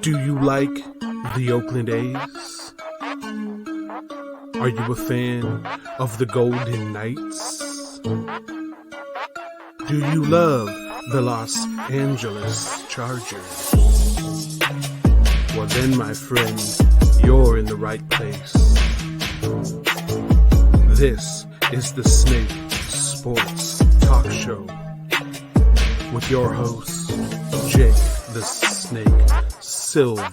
Do you like the Oakland A's? Are you a fan of the Golden Knights? Do you love the Los Angeles Chargers? Well then, my friend, you're in the right place. This is the Snake Sports Talk Show with your host, Jake the Snake Silva,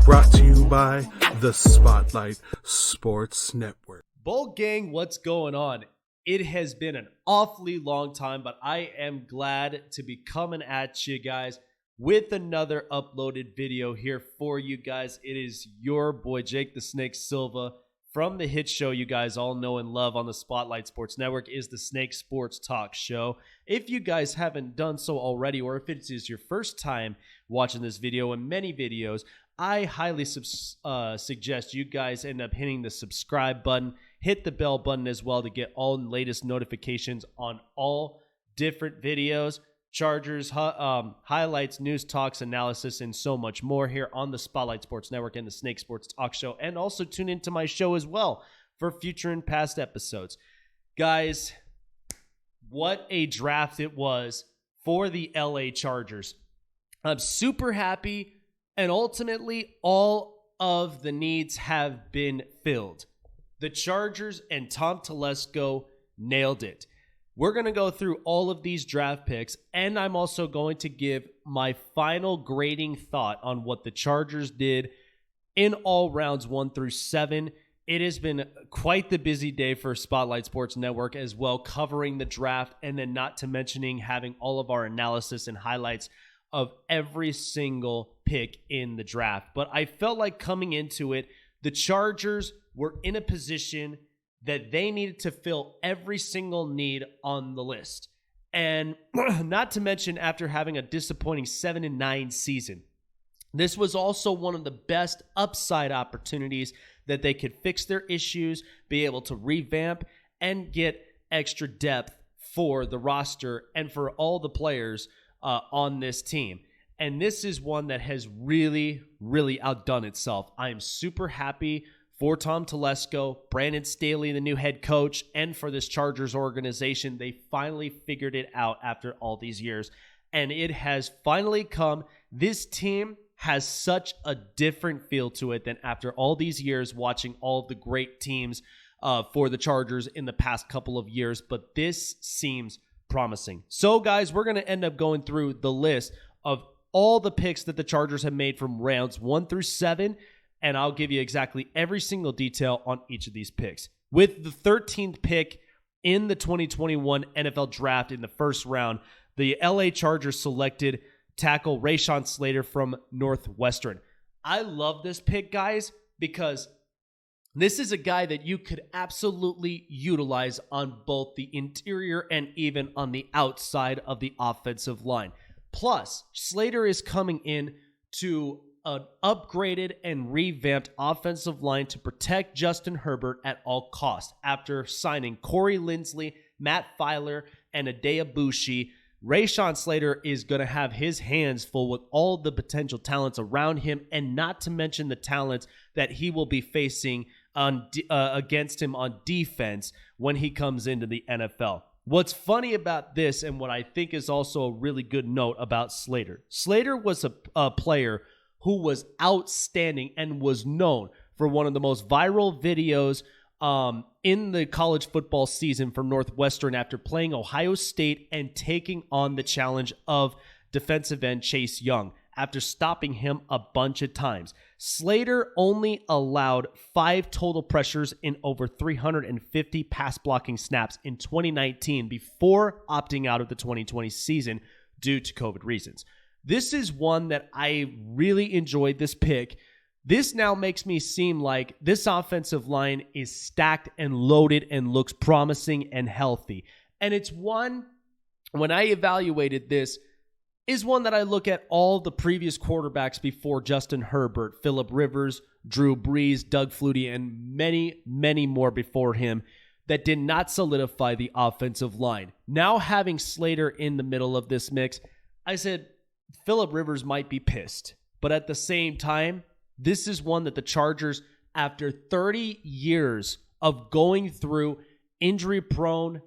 brought to you by the Spotlight Sports Network. Bull Gang, what's going on? It has been an awfully long time, but I am glad to be coming at you guys with another uploaded video here for you guys. It is your boy, Jake the Snake Silva, from the hit show you guys all know and love on the Spotlight Sports Network is the Snake Sports Talk Show. If you guys haven't done so already, or if it is your first time watching this video and many videos, I highly suggest you guys end up hitting the subscribe button, hit the bell button as well to get all the latest notifications on all different videos, Chargers, highlights, news, talks, analysis, and so much more here on the Spotlight Sports Network and the Snake Sports Talk Show. And also tune into my show as well for future and past episodes. Guys, what a draft it was for the LA Chargers. I'm super happy, and ultimately all of the needs have been filled. The Chargers and Tom Telesco nailed it. We're going to go through all of these draft picks, and I'm also going to give my final grading thought on what the Chargers did in all rounds 1 through 7. It has been quite the busy day for Spotlight Sports Network as well, covering the draft, and then not to mentioning having all of our analysis and highlights of every single pick in the draft. But I felt like coming into it, the Chargers were in a position that they needed to fill every single need on the list. And not to mention after having a disappointing 7-9 season, this was also one of the best upside opportunities that they could fix their issues, be able to revamp, and get extra depth for the roster and for all the players on this team. And this is one that has really, really outdone itself. I am super happy for Tom Telesco, Brandon Staley, the new head coach, and for this Chargers organization. They finally figured it out after all these years, and it has finally come. This team has such a different feel to it than after all these years watching all of the great teams for the Chargers in the past couple of years, but this seems promising. So, guys, we're going to end up going through the list of all the picks that the Chargers have made from rounds 1 through 7, and I'll give you exactly every single detail on each of these picks. With the 13th pick in the 2021 NFL Draft in the first round, the LA Chargers selected tackle Rashawn Slater from Northwestern. I love this pick, guys, because this is a guy that you could absolutely utilize on both the interior and even on the outside of the offensive line. Plus, Slater is coming in to an upgraded and revamped offensive line to protect Justin Herbert at all costs. After signing Corey Linsley, Matt Filer, and Adea Bushi, Rashawn Slater is going to have his hands full with all the potential talents around him, and not to mention the talents that he will be facing against him on defense when he comes into the NFL. What's funny about this, and what I think is also a really good note about Slater, Slater was a player who was outstanding and was known for one of the most viral videos in the college football season for Northwestern after playing Ohio State and taking on the challenge of defensive end Chase Young after stopping him a bunch of times. Slater only allowed 5 total pressures in over 350 pass blocking snaps in 2019 before opting out of the 2020 season due to COVID reasons. This is one that I really enjoyed this pick. This now makes me seem like this offensive line is stacked and loaded and looks promising and healthy. And it's one, when I evaluated this, is one that I look at all the previous quarterbacks before Justin Herbert, Phillip Rivers, Drew Brees, Doug Flutie, and many, many more before him that did not solidify the offensive line. Now having Slater in the middle of this mix, I said, Phillip Rivers might be pissed But at the same time, this is one that the Chargers, after 30 years of going through injury-prone,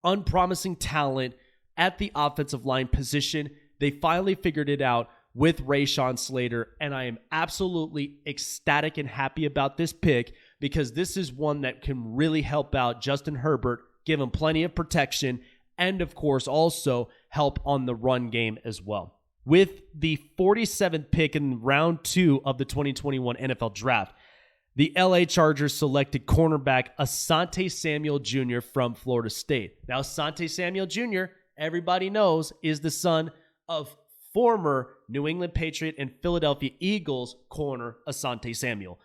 unpromising talent at the offensive line position, they finally figured it out with Rashawn Slater, and I am absolutely ecstatic and happy about this pick because this is one that can really help out Justin Herbert, give him plenty of protection, and of course also help on the run game as well. With the 47th pick in round 2 of the 2021 NFL Draft, the LA Chargers selected cornerback Asante Samuel Jr. from Florida State. Now, Asante Samuel Jr., everybody knows, is the son of former New England Patriot and Philadelphia Eagles corner Asante Samuel.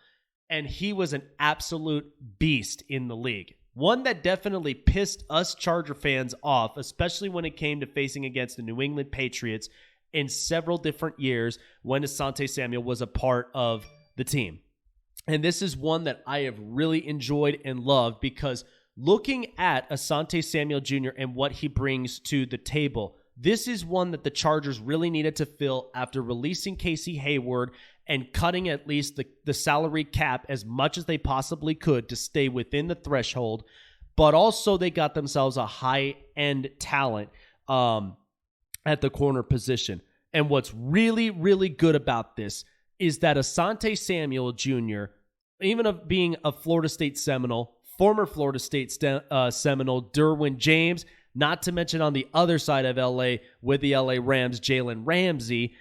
And he was an absolute beast in the league. One that definitely pissed us Charger fans off, especially when it came to facing against the New England Patriots in several different years when Asante Samuel was a part of the team. And this is one that I have really enjoyed and loved because looking at Asante Samuel Jr. and what he brings to the table, this is one that the Chargers really needed to fill after releasing Casey Hayward and cutting at least the salary cap as much as they possibly could to stay within the threshold. But also they got themselves a high-end talent at the corner position. And what's really, really good about this is that Asante Samuel Jr., even of being a Florida State Seminole, former Florida State Seminole, Derwin James, not to mention on the other side of LA with the LA Rams, Jalen Ramsey.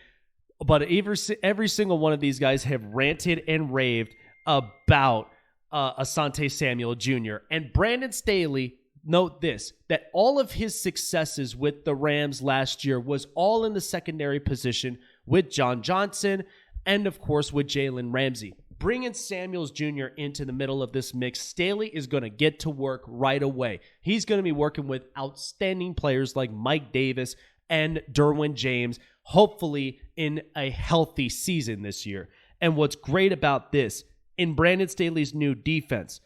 But every single one of these guys have ranted and raved about Asante Samuel Jr. And Brandon Staley, note this, that all of his successes with the Rams last year was all in the secondary position with John Johnson and, of course, with Jalen Ramsey. Bringing Samuels Jr. into the middle of this mix, Staley is going to get to work right away. He's going to be working with outstanding players like Mike Davis and Derwin James, hopefully in a healthy season this year. And what's great about this, in Brandon Staley's new defense,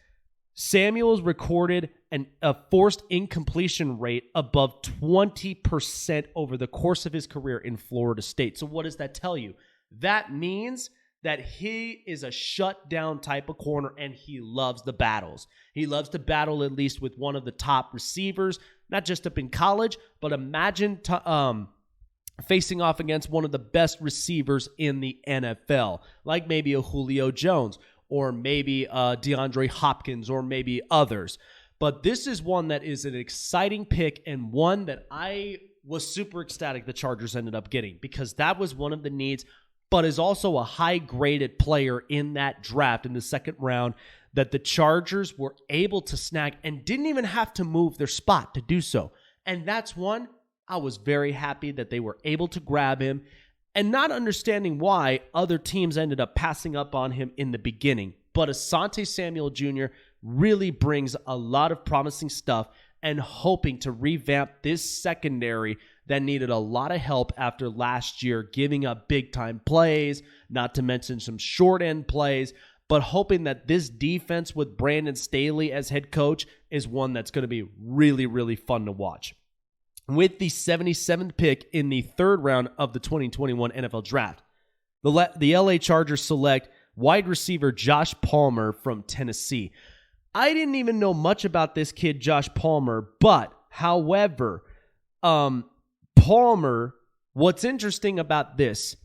Samuels recorded a forced incompletion rate above 20% over the course of his career in Florida State. So what does that tell you? That means that he is a shutdown type of corner and he loves the battles. He loves to battle at least with one of the top receivers, not just up in college, but imagine facing off against one of the best receivers in the NFL, like maybe a Julio Jones or maybe DeAndre Hopkins or maybe others. But this is one that is an exciting pick and one that I was super ecstatic the Chargers ended up getting because that was one of the needs, but is also a high-graded player in that draft in the second round that the Chargers were able to snag and didn't even have to move their spot to do so. And that's one I was very happy that they were able to grab him and not understanding why other teams ended up passing up on him in the beginning. But Asante Samuel Jr. really brings a lot of promising stuff and hoping to revamp this secondary that needed a lot of help after last year, giving up big-time plays, not to mention some short-end plays, but hoping that this defense with Brandon Staley as head coach is one that's going to be really, really fun to watch. With the 77th pick in the third round of the 2021 NFL Draft, the LA Chargers select wide receiver Josh Palmer from Tennessee. I didn't even know much about this kid, Josh Palmer, but however, Palmer, what's interesting about this,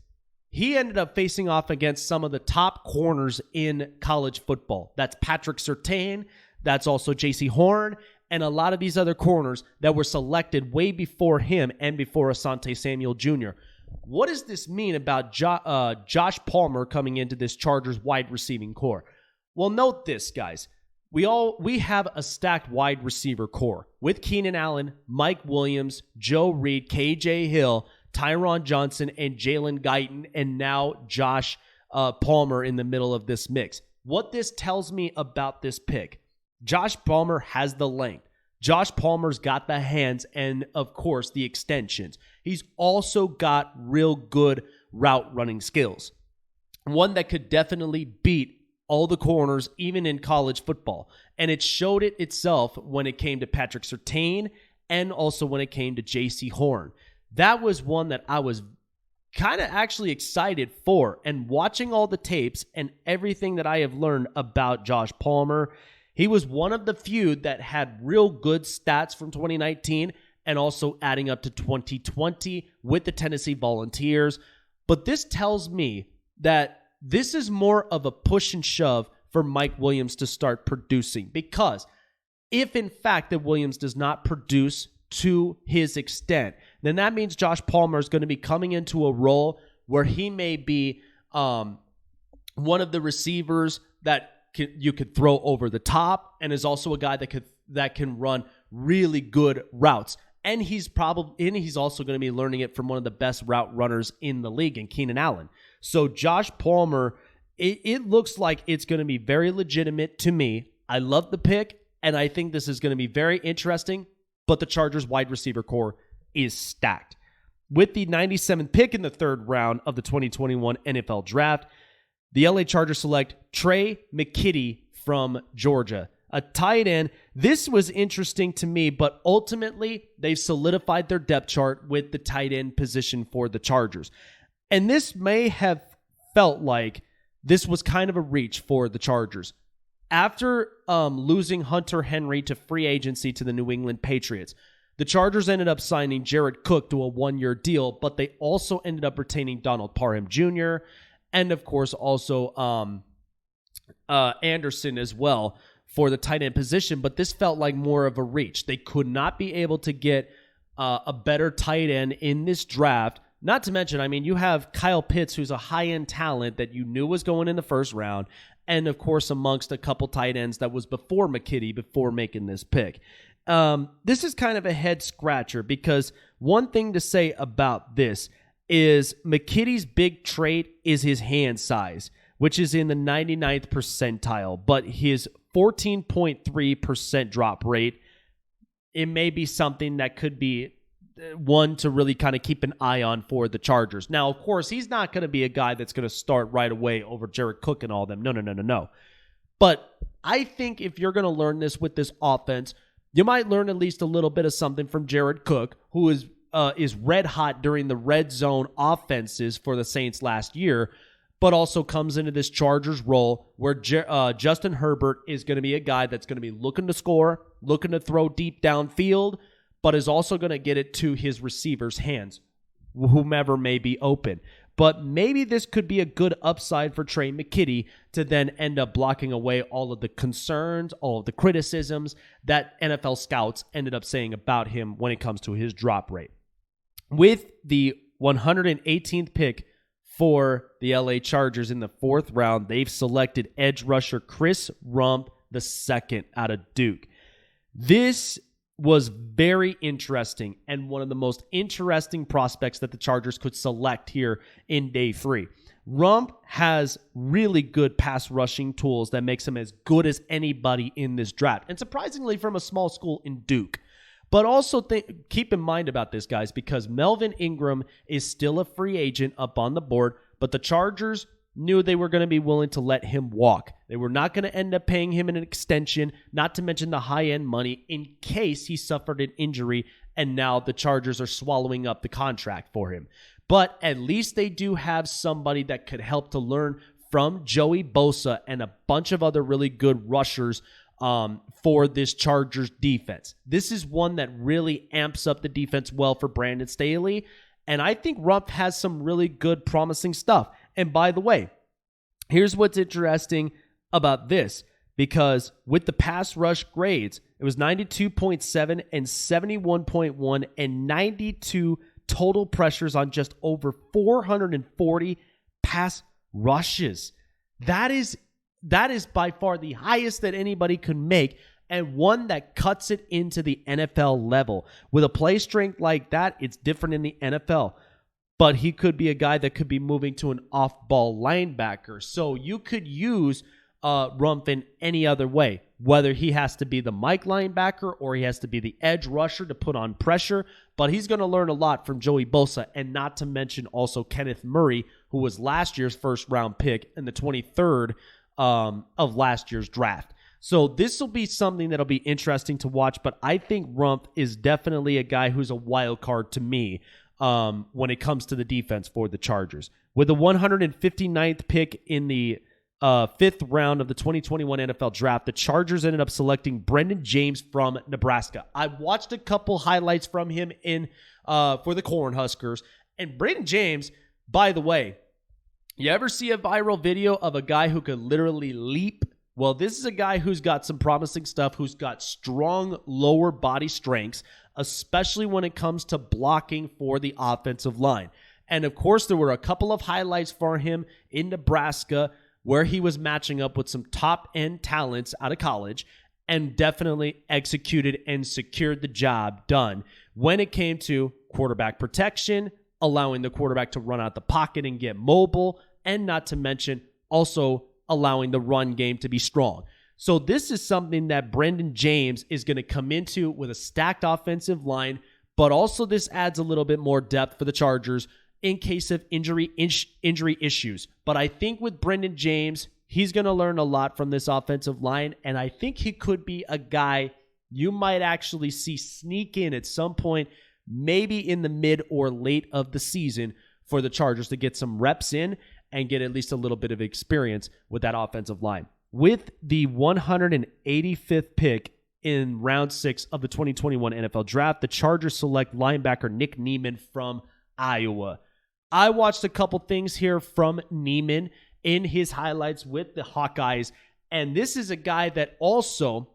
he ended up facing off against some of the top corners in college football. That's Patrick Surtain, that's also J.C. Horn, and a lot of these other corners that were selected way before him and before Asante Samuel Jr. What does this mean about Josh Palmer coming into this Chargers wide receiving core? Well, note this, guys. We have a stacked wide receiver core with Keenan Allen, Mike Williams, Joe Reed, KJ Hill, Tyron Johnson, and Jalen Guyton, and now Josh Palmer in the middle of this mix. What this tells me about this pick, Josh Palmer has the length. Josh Palmer's got the hands and, of course, the extensions. He's also got real good route running skills. One that could definitely beat all the corners, even in college football. And it showed it itself when it came to Patrick Surtain and also when it came to J.C. Horn. That was one that I was kind of actually excited for. And watching all the tapes and everything that I have learned about Josh Palmer, he was one of the few that had real good stats from 2019 and also adding up to 2020 with the Tennessee Volunteers. But this tells me that this is more of a push and shove for Mike Williams to start producing, because if in fact that Williams does not produce to his extent, then that means Josh Palmer is going to be coming into a role where he may be one of the receivers that you could throw over the top, and is also a guy that can run really good routes. And he's also going to be learning it from one of the best route runners in the league, in Keenan Allen. So Josh Palmer, it looks like it's going to be very legitimate to me. I love the pick, and I think this is going to be very interesting, but the Chargers wide receiver core is stacked. With the 97th pick in the third round of the 2021 NFL Draft, the LA Chargers select Trey McKitty from Georgia, a tight end. This was interesting to me, but ultimately they've solidified their depth chart with the tight end position for the Chargers. And this may have felt like this was kind of a reach for the Chargers. After losing Hunter Henry to free agency to the New England Patriots, the Chargers ended up signing Jared Cook to a one-year deal, but they also ended up retaining Donald Parham Jr. and, of course, also Anderson as well for the tight end position. But this felt like more of a reach. They could not be able to get a better tight end in this draft. Not to mention, I mean, you have Kyle Pitts, who's a high-end talent that you knew was going in the first round, and, of course, amongst a couple tight ends that was before McKitty, before making this pick. This is kind of a head-scratcher, because one thing to say about this is McKitty's big trait is his hand size, which is in the 99th percentile, but his 14.3% drop rate, it may be something that could be one to really kind of keep an eye on for the Chargers. Now, of course, he's not going to be a guy that's going to start right away over Jared Cook and all them. No. But I think if you're going to learn this with this offense, you might learn at least a little bit of something from Jared Cook, who is red hot during the red zone offenses for the Saints last year, but also comes into this Chargers role where Justin Herbert is going to be a guy that's going to be looking to score, looking to throw deep downfield, but is also going to get it to his receivers' hands, whomever may be open. But maybe this could be a good upside for Trey McKitty to then end up blocking away all of the concerns, all of the criticisms that NFL scouts ended up saying about him when it comes to his drop rate. With the 118th pick for the LA Chargers in the fourth round, they've selected edge rusher Chris Rump II out of Duke. This was very interesting and one of the most interesting prospects that the Chargers could select here in day 3. Rump has really good pass rushing tools that makes him as good as anybody in this draft, and surprisingly from a small school in Duke. But also keep in mind about this, guys, because Melvin Ingram is still a free agent up on the board, but the Chargers knew they were going to be willing to let him walk. They were not going to end up paying him an extension, not to mention the high-end money, in case he suffered an injury, and now the Chargers are swallowing up the contract for him. But at least they do have somebody that could help to learn from Joey Bosa and a bunch of other really good rushers for this Chargers defense. This is one that really amps up the defense well for Brandon Staley, and I think Rump has some really good, promising stuff. And by the way, here's what's interesting about this, because with the pass rush grades, it was 92.7 and 71.1 and 92 total pressures on just over 440 pass rushes. That is by far the highest that anybody could make, and one that cuts it into the NFL level. With a play strength like that, it's different in the NFL. But he could be a guy that could be moving to an off-ball linebacker. So you could use Rump in any other way, whether he has to be the Mike linebacker or he has to be the edge rusher to put on pressure. But he's going to learn a lot from Joey Bosa, and not to mention also Kenneth Murray, who was last year's first-round pick and the 23rd of last year's draft. So this will be something that'll be interesting to watch, but I think Rump is definitely a guy who's a wild card to me when it comes to the defense for the Chargers. With the 159th pick in the fifth round of the 2021 NFL Draft, the Chargers ended up selecting Brendan James from Nebraska. I watched a couple highlights from him for the Cornhuskers, and Brendan James, by the way, you ever see a viral video of a guy who could literally leap? Well, this is a guy who's got some promising stuff, who's got strong lower body strengths, especially when it comes to blocking for the offensive line. And of course, there were a couple of highlights for him in Nebraska where he was matching up with some top-end talents out of college and definitely executed and secured the job done when it came to quarterback protection, allowing the quarterback to run out the pocket and get mobile, and not to mention also allowing the run game to be strong. So this is something that Brendan James is going to come into with a stacked offensive line, but also this adds a little bit more depth for the Chargers in case of injury issues. But I think with Brendan James, he's going to learn a lot from this offensive line, and I think he could be a guy you might actually see sneak in at some point, maybe in the mid or late of the season, for the Chargers to get some reps in and get at least a little bit of experience with that offensive line. With the 185th pick in round 6 of the 2021 NFL Draft, the Chargers select linebacker Nick Niemann from Iowa. I watched a couple things here from Niemann in his highlights with the Hawkeyes, and this is a guy that also,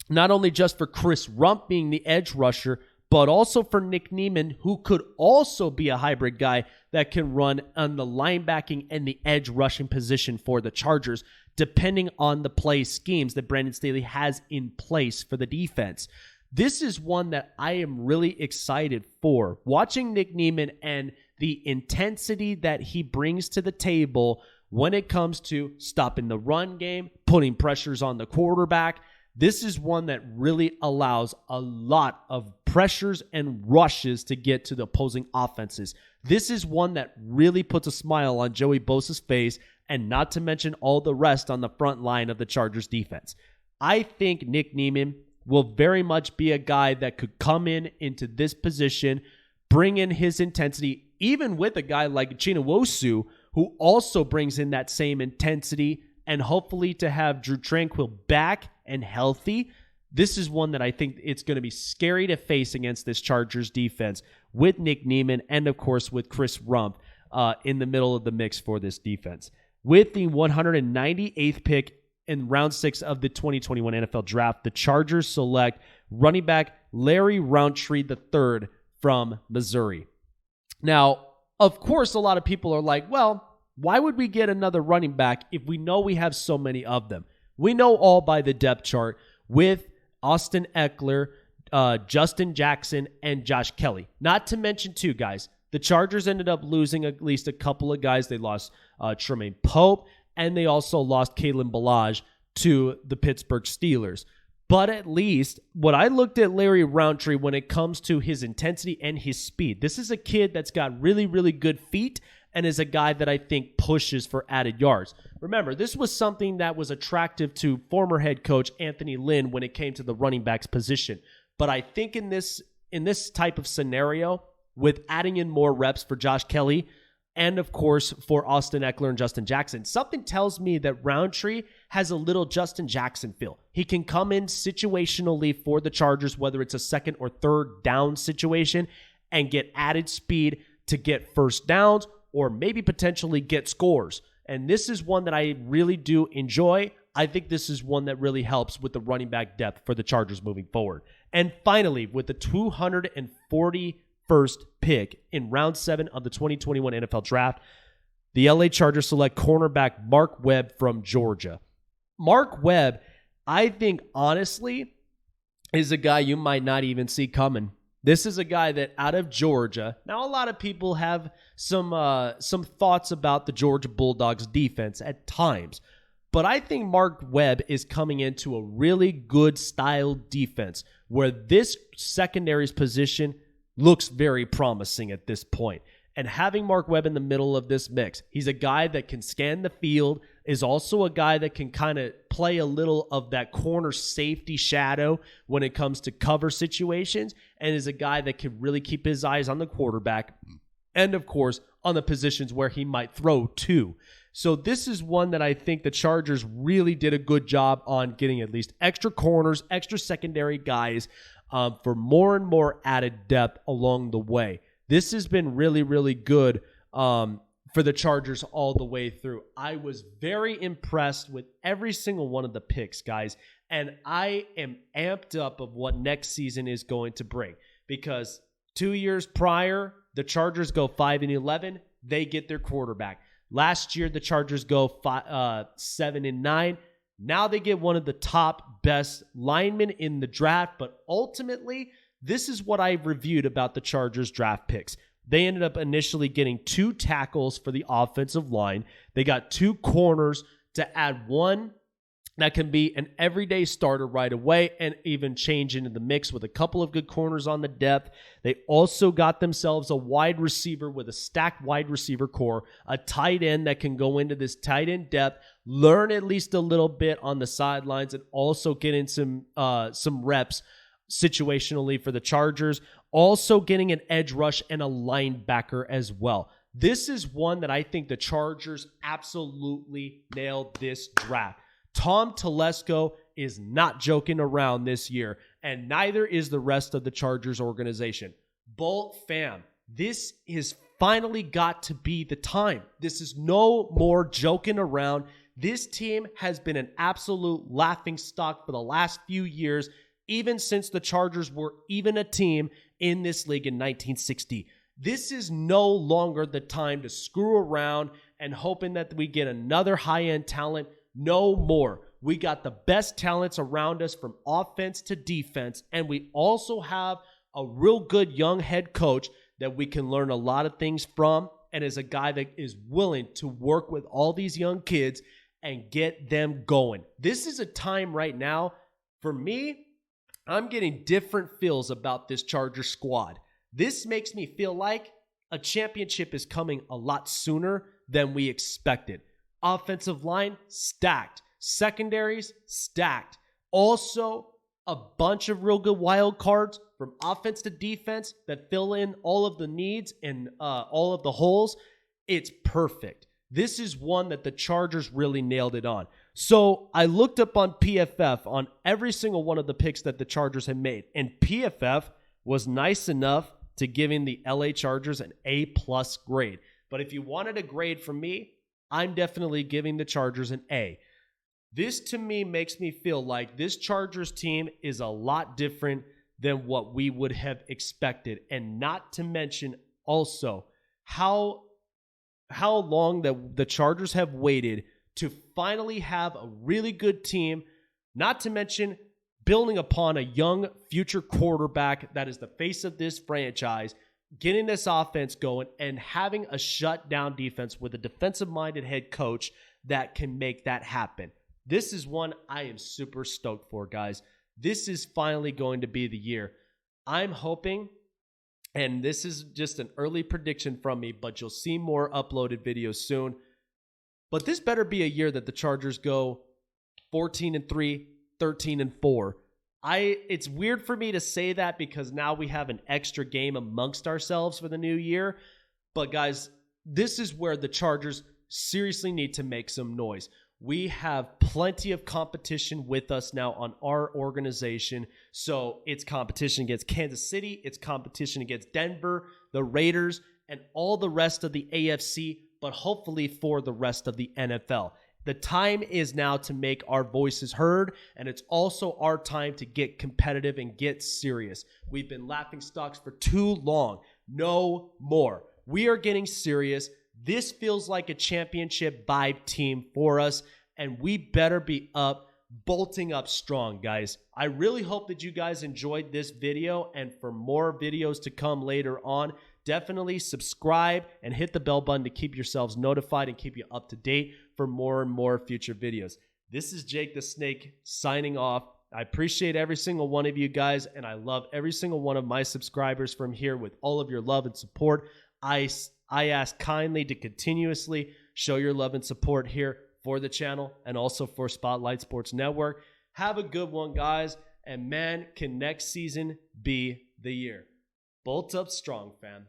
not only just for Chris Rump being the edge rusher, but also for Nick Niemann, who could also be a hybrid guy that can run on the linebacking and the edge rushing position for the Chargers, depending on the play schemes that Brandon Staley has in place for the defense. This is one that I am really excited for. Watching Nick Niemann and the intensity that he brings to the table when it comes to stopping the run game, putting pressures on the quarterback. This is one that really allows a lot of pressures and rushes to get to the opposing offenses. This is one that really puts a smile on Joey Bosa's face, and not to mention all the rest on the front line of the Chargers defense. I think Nick Niemann will very much be a guy that could come into this position, bring in his intensity, even with a guy like Chinowosu, who also brings in that same intensity, and hopefully to have Drew Tranquill back and healthy. This is one that I think it's going to be scary to face against this Chargers defense with Nick Niemann and, of course, with Chris Rump in the middle of the mix for this defense. With the 198th pick in round 6 of the 2021 NFL Draft, the Chargers select running back Larry Rountree III from Missouri. Now, of course, a lot of people are like, well, why would we get another running back if we know we have so many of them? We know all by the depth chart with Austin Eckler, Justin Jackson, and Josh Kelly. Not to mention two guys. The Chargers ended up losing at least a couple of guys. They lost Tremaine Pope, and they also lost Kalen Ballage to the Pittsburgh Steelers. But at least, when I looked at Larry Rountree when it comes to his intensity and his speed, this is a kid that's got really, really good feet and is a guy that I think pushes for added yards. Remember, this was something that was attractive to former head coach Anthony Lynn when it came to the running backs position. But I think in this type of scenario, with adding in more reps for Josh Kelly and, of course, for Austin Eckler and Justin Jackson, something tells me that Rountree has a little Justin Jackson feel. He can come in situationally for the Chargers, whether it's a second or third down situation, and get added speed to get first downs or maybe potentially get scores. And this is one that I really do enjoy. I think this is one that really helps with the running back depth for the Chargers moving forward. And finally, with the 241st pick in round 7 of the 2021 NFL Draft, the LA Chargers select cornerback Mark Webb from Georgia. Mark Webb, I think, honestly, is a guy you might not even see coming. This is a guy that out of Georgia, now a lot of people have some thoughts about the Georgia Bulldogs defense at times, but I think Mark Webb is coming into a really good style defense where this secondary's position looks very promising at this point. And having Mark Webb in the middle of this mix, he's a guy that can scan the field, is also a guy that can kind of play a little of that corner safety shadow when it comes to cover situations, and is a guy that can really keep his eyes on the quarterback and, of course, on the positions where he might throw to. So this is one that I think the Chargers really did a good job on getting at least extra corners, extra secondary guys for more and more added depth along the way. This has been really, really good for the Chargers all the way through. I was very impressed with every single one of the picks, guys, and I am amped up of what next season is going to bring, because 2 years prior, the Chargers go 5-11. They get their quarterback. Last year, the Chargers go 7-9. Now they get one of the top best linemen in the draft, but ultimately, this is what I reviewed about the Chargers draft picks. They ended up initially getting 2 tackles for the offensive line. They got 2 corners to add one that can be an everyday starter right away and even change into the mix with a couple of good corners on the depth. They also got themselves a wide receiver with a stacked wide receiver core, a tight end that can go into this tight end depth, learn at least a little bit on the sidelines, and also get in some reps situationally for the Chargers. Also getting an edge rush and a linebacker as well. This is one that I think the Chargers absolutely nailed this draft. Tom Telesco is not joking around this year, and neither is the rest of the Chargers organization. Bolt fam, this is finally got to be the time. This is no more joking around. This team has been an absolute laughingstock for the last few years, even since the Chargers were even a team in this league in 1960. This is no longer the time to screw around and hoping that we get another high-end talent. No more. We got the best talents around us from offense to defense, and we also have a real good young head coach that we can learn a lot of things from, and is a guy that is willing to work with all these young kids and get them going. This is a time right now, for me, I'm getting different feels about this Charger squad. This makes me feel like a championship is coming a lot sooner than we expected. Offensive line, stacked. Secondaries, stacked. Also, a bunch of real good wild cards from offense to defense that fill in all of the needs and all of the holes. It's perfect. This is one that the Chargers really nailed it on. So I looked up on PFF on every single one of the picks that the Chargers had made, and PFF was nice enough to giving the LA Chargers an A+ grade. But if you wanted a grade from me, I'm definitely giving the Chargers an A. This, to me, makes me feel like this Chargers team is a lot different than what we would have expected. And not to mention also how long that the Chargers have waited to finally have a really good team, not to mention building upon a young future quarterback that is the face of this franchise, getting this offense going, and having a shutdown defense with a defensive-minded head coach that can make that happen. This is one I am super stoked for, guys. This is finally going to be the year. I'm hoping, and this is just an early prediction from me, but you'll see more uploaded videos soon. But this better be a year that the Chargers go 14-3, 13-4. It's weird for me to say that because now we have an extra game amongst ourselves for the new year. But guys, this is where the Chargers seriously need to make some noise. We have plenty of competition with us now on our organization. So it's competition against Kansas City. It's competition against Denver, the Raiders, and all the rest of the AFC, but hopefully for the rest of the NFL. The time is now to make our voices heard, and it's also our time to get competitive and get serious. We've been laughing stocks for too long. No more. We are getting serious. This feels like a championship vibe team for us, and we better be bolting up strong, guys. I really hope that you guys enjoyed this video, and for more videos to come later on, definitely subscribe and hit the bell button to keep yourselves notified and keep you up to date for more and more future videos. This is Jake the Snake signing off. I appreciate every single one of you guys, and I love every single one of my subscribers from here with all of your love and support. I ask kindly to continuously show your love and support here for the channel and also for Spotlight Sports Network. Have a good one, guys. And man, can next season be the year? Bolt up strong, fam.